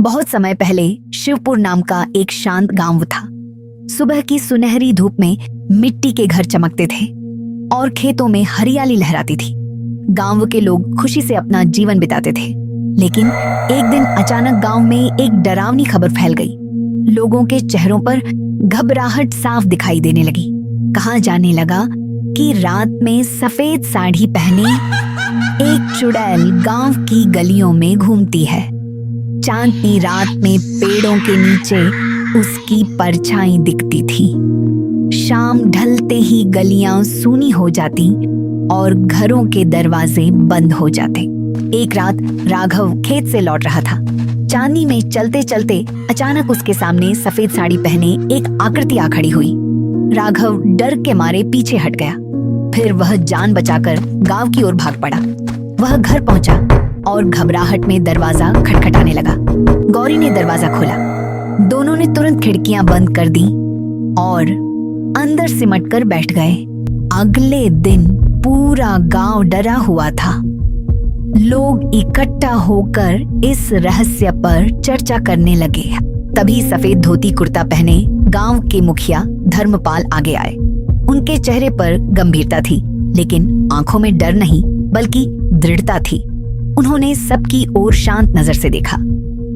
बहुत समय पहले शिवपुर नाम का एक शांत गांव था। सुबह की सुनहरी धूप में मिट्टी के घर चमकते थे और खेतों में हरियाली लहराती थी। गांव के लोग खुशी से अपना जीवन बिताते थे। लेकिन एक दिन अचानक गांव में एक डरावनी खबर फैल गई। लोगों के चेहरों पर घबराहट साफ दिखाई देने लगी। कहा जाने लगा कि रात में सफेद साड़ी पहने एक चुड़ैल गांव की गलियों में घूमती है। चांद की रात में पेड़ों के नीचे उसकी परछाई दिखती थी। शाम ढलते ही गलियां सूनी हो जाती और घरों के दरवाजे बंद हो जाते। एक रात राघव खेत से लौट रहा था। चांदनी में चलते चलते अचानक उसके सामने सफेद साड़ी पहने एक आकृति आ खड़ी हुई। राघव डर के मारे पीछे हट गया। फिर वह जान बचाकर गांव की ओर भाग पड़ा। वह घर पहुंचा और घबराहट में दरवाजा खटखटाने लगा। गौरी ने दरवाजा खोला। दोनों ने तुरंत खिड़कियां बंद कर दी और अंदर सिमटकर बैठ गए। अगले दिन पूरा गांव डरा हुआ था। लोग इकट्ठा होकर इस रहस्य पर चर्चा करने लगे। तभी सफेद धोती कुर्ता पहने गांव के मुखिया धर्मपाल आगे आए। उनके चेहरे पर गंभीरता थी, लेकिन आंखों में डर नहीं बल्कि दृढ़ता थी। उन्होंने सबकी ओर शांत नजर से देखा।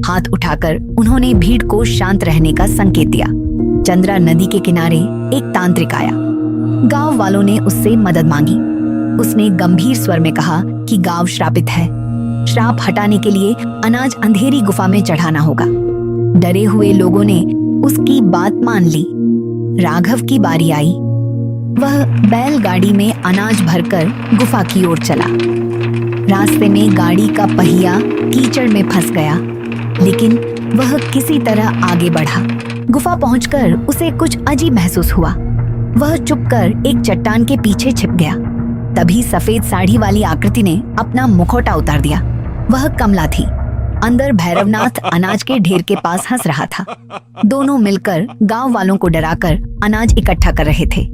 हाथ उठाकर उन्होंने भीड़ को शांत रहने का संकेत दिया। चंद्रा नदी के किनारे एक तांत्रिक आया। गांव वालों ने उससे मदद मांगी। उसने गंभीर स्वर में कहा कि गांव श्रापित है। श्राप हटाने के लिए अनाज अंधेरी गुफा में चढ़ाना होगा। डरे हुए लोगों ने उसकी बात मान ली। राघव की बारी आई। वह बैलगाड़ी में अनाज भरकर गुफा की ओर चला। रास्ते में गाड़ी का पहिया कीचड़ में फंस गया, लेकिन वह किसी तरह आगे बढ़ा। गुफा पहुंचकर उसे कुछ अजीब महसूस हुआ। वह चुपकर एक चट्टान के पीछे छिप गया। तभी सफेद साड़ी वाली आकृति ने अपना मुखौटा उतार दिया। वह कमला थी। अंदर भैरवनाथ अनाज के ढेर के पास हंस रहा था। दोनों मिलकर गांव वालों को डराकर अनाज इकट्ठा कर रहे थे।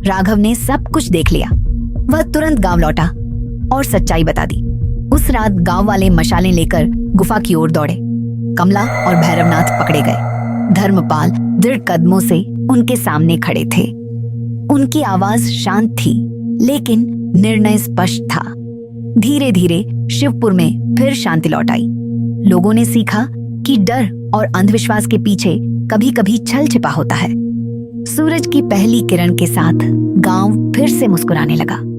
राघव ने सब कुछ देख लिया। वह तुरंत गांव लौटा और सच्चाई बता दी। उस रात गांव वाले मशालें लेकर गुफा की ओर दौड़े। कमला और भैरवनाथ पकड़े गए। धर्मपाल दृढ़ कदमों से उनके सामने खड़े थे। उनकी आवाज शांत थी, लेकिन निर्णय स्पष्ट था। धीरे धीरे शिवपुर में फिर शांति लौट आई। लोगों ने सीखा कि डर और अंधविश्वास के पीछे कभी कभी छल छिपा होता है। सूरज की पहली किरण के साथ गांव फिर से मुस्कुराने लगा।